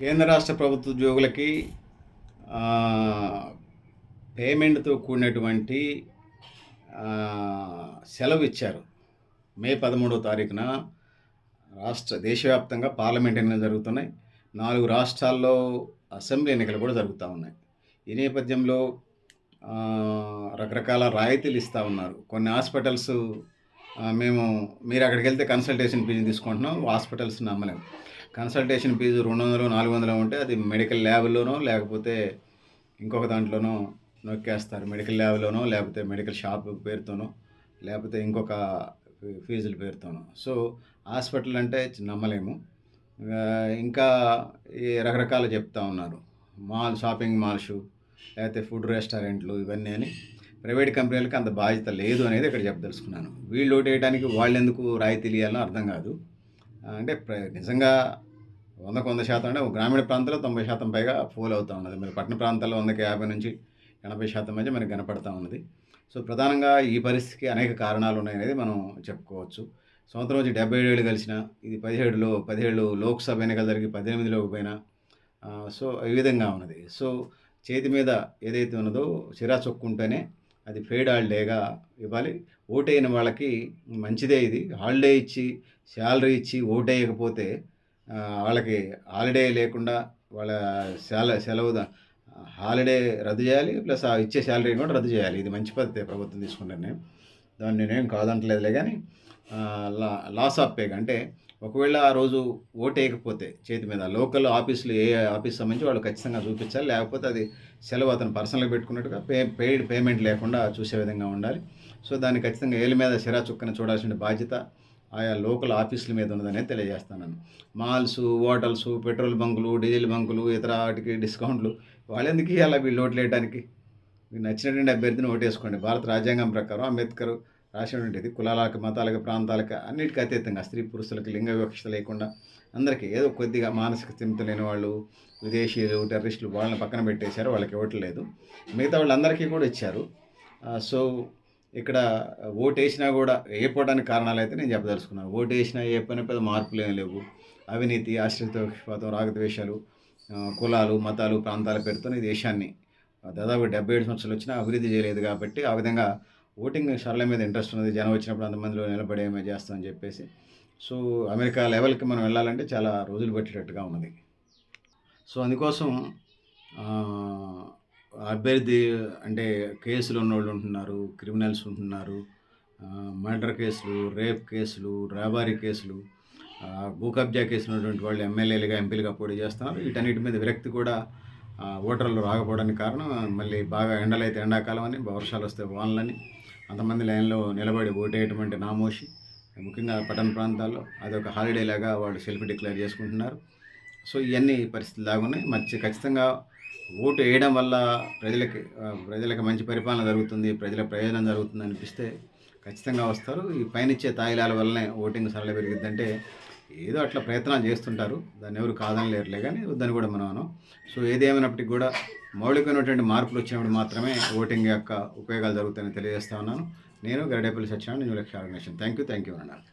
కేంద్ర రాష్ట్ర ప్రభుత్వ ఉద్యోగులకి పేమెంట్తో కూడినటువంటి సెలవు ఇచ్చారు. మే 13వ తారీఖున దేశవ్యాప్తంగా పార్లమెంట్ ఎన్నికలు జరుగుతున్నాయి. 4 రాష్ట్రాల్లో అసెంబ్లీ ఎన్నికలు కూడా జరుగుతూ ఉన్నాయి. ఈ నేపథ్యంలో రకరకాల రాయితీలు ఇస్తూ ఉన్నారు. కొన్ని హాస్పిటల్స్ మీరు అక్కడికి వెళ్తే కన్సల్టేషన్ ఫీజు తీసుకుంటున్నాం, హాస్పిటల్స్ నమ్మలేము. కన్సల్టేషన్ ఫీజు 200, 400 ఉంటే అది మెడికల్ ల్యాబ్లోనో లేకపోతే ఇంకొక దాంట్లోనో నొక్కేస్తారు. మెడికల్ ల్యాబ్లోనో లేకపోతే మెడికల్ షాప్ పేరుతోనో లేకపోతే ఇంకొక ఫీజుల పేరుతోనో. సో హాస్పిటల్ అంటే నమ్మలేము. ఇంకా ఈ రకరకాలు చెప్తా ఉన్నారు. షాపింగ్ మాల్స్ లేకపోతే ఫుడ్ రెస్టారెంట్లు ఇవన్నీ అని. ప్రైవేట్ కంపెనీలకు అంత బాధ్యత లేదు అనేది ఇక్కడ చెప్పదలుచుకున్నాను. వీళ్ళు ఓటు వేయడానికి వాళ్ళు ఎందుకు రాయితీలు ఇవ్వాలో అర్థం కాదు. అంటే నిజంగా 100% అంటే గ్రామీణ ప్రాంతాల్లో 90% పైగా ఫోల్ అవుతూ ఉన్నది. మరి పట్టణ ప్రాంతాల్లో 100కి 50 నుంచి 80% మధ్య మనకి కనపడతా ఉన్నది. సో ప్రధానంగా ఈ పరిస్థితికి అనేక కారణాలు ఉన్నాయనేది మనం చెప్పుకోవచ్చు. సంవత్సరం వచ్చి 77 ఏళ్ళు కలిసిన ఇది 17 లోక్సభ ఎన్నికలు జరిగి 18లోకి పోయినా సో ఈ విధంగా ఉన్నది. సో చేతి మీద ఏదైతే ఉన్నదో సిరా చొక్కుంటేనే అది పెయిడ్ హాలిడేగా ఇవ్వాలి. ఓటైన వాళ్ళకి మంచిదే. ఇది హాలిడే ఇచ్చి శాలరీ ఇచ్చి ఓటేయకపోతే వాళ్ళకి హాలిడే లేకుండా వాళ్ళ సెలవు హాలిడే రద్దు చేయాలి, ప్లస్ ఆ ఇచ్చే శాలరీ కూడా రద్దు చేయాలి. ఇది మంచి పద్ధతి ప్రభుత్వం తీసుకున్నాను నేను, దాన్ని నేనేం కాదంటలేదులే. కానీ లాస్ ఆఫ్ పేగా అంటే ఒకవేళ ఆ రోజు ఓటేయకపోతే చేతి మీద లోకల్ ఆఫీసులు ఏ ఆఫీస్ సంబంధించి వాళ్ళు ఖచ్చితంగా చూపించాలి. లేకపోతే అది సెలవు అతను పర్సనల్గా పెట్టుకున్నట్టుగా పెయిడ్ పేమెంట్ లేకుండా చూసే విధంగా ఉండాలి. సో దాన్ని ఖచ్చితంగా ఏళ్ళ మీద సిరా చుక్కని చూడాల్సిన బాధ్యత ఆయా లోకల్ ఆఫీసుల మీద ఉన్నదనే తెలియజేస్తున్నాను. మాల్స్, హోటల్స్, పెట్రోల్ బంకులు, డీజిల్ బంకులు, ఇతర వాటికి డిస్కౌంట్లు వాళ్ళు ఎందుకు ఇవ్వాలి? వీళ్ళు ఓట్లు వేయడానికి మీకు నచ్చినటువంటి అభ్యర్థిని ఓటేసుకోండి. భారత రాజ్యాంగం ప్రకారం అంబేద్కర్ రాసినటువంటిది కులాలకు, మతాలకు, ప్రాంతాలకు అన్నిటికీ అతీతంగా స్త్రీ పురుషులకు లింగ వివక్షత లేకుండా అందరికీ ఏదో కొద్దిగా మానసిక స్థిమిత లేని వాళ్ళు, విదేశీయులు, టెర్రరిస్టులు వాళ్ళని పక్కన పెట్టేశారు. వాళ్ళకి ఓట్లు లేదు. మిగతా వాళ్ళందరికీ కూడా ఇచ్చారు. సో ఇక్కడ ఓటు వేసినా కూడా వేయకపోవడానికి కారణాలు అయితే నేను చెప్పదలుచుకున్నాను. ఓటు వేసినా ఏ పెద్ద మార్పులు ఏం లేవు. అవినీతి, ఆశ్రితపక్షపాతం, రాగద్వేషాలు, కులాలు, మతాలు, ప్రాంతాల పేరుతో ఈ దేశాన్ని దాదాపు 77 సంవత్సరాలు వచ్చినా అభివృద్ధి చేయలేదు. కాబట్టి ఆ విధంగా ఓటింగ్ సరళ మీద ఇంట్రెస్ట్ ఉన్నది. జనం వచ్చినప్పుడు అంతమందిలో నిలబడేమే చేస్తామని చెప్పేసి. సో అమెరికా లెవెల్కి మనం వెళ్ళాలంటే చాలా రోజులు పట్టేటట్టుగా ఉన్నది. సో అందుకోసం అభ్యర్థి అంటే కేసులు ఉన్నోళ్ళు ఉంటున్నారు, క్రిమినల్స్ ఉంటున్నారు, మర్డర్ కేసులు, రేప్ కేసులు, రాబారీ కేసులు, భూ కబ్జా కేసులు ఉన్నటువంటి వాళ్ళు ఎమ్మెల్యేలుగా, ఎంపీలుగా పోటీ చేస్తున్నారు. వీటన్నిటి మీద విరక్తి కూడా ఓటర్లు రాకపోవడానికి కారణం మళ్ళీ బాగా ఎండలైతే ఎండాకాలం అని, వర్షాలు వస్తే వానలని, అంతమంది లైన్లో నిలబడి ఓటేయటం నామోషి. ముఖ్యంగా పట్టణ ప్రాంతాల్లో అదొక హాలిడే లాగా వాళ్ళు సెల్ఫ్ డిక్లేర్ చేసుకుంటున్నారు. సో ఇవన్నీ పరిస్థితులు లాగున్నాయి. ఖచ్చితంగా ఓటు వేయడం వల్ల ప్రజలకు మంచి పరిపాలన జరుగుతుంది, ప్రజల ప్రయోజనం జరుగుతుంది అనిపిస్తే ఖచ్చితంగా వస్తారు. ఈ పైనిచ్చే తాయిలాల వల్లనే ఓటింగ్ సరళ పెరిగిద్దంటే ఏదో అట్లా ప్రయత్నాలు చేస్తుంటారు. దాన్ని ఎవరు కాదని లేరులే, కానీ వద్దని కూడా మనం. సో ఏదేమైనప్పటికీ కూడా మౌలికమైనటువంటి మార్పులు వచ్చినప్పుడు మాత్రమే ఓటింగ్ యొక్క ఉపయోగాలు జరుగుతాయని తెలియజేస్తా ఉన్నాను. నేను గరిడేపల్లి సత్యనారాయణ, న్యూ లక్ష్య ఆర్గనైజేషన్. థ్యాంక్ యూ అన్నారు.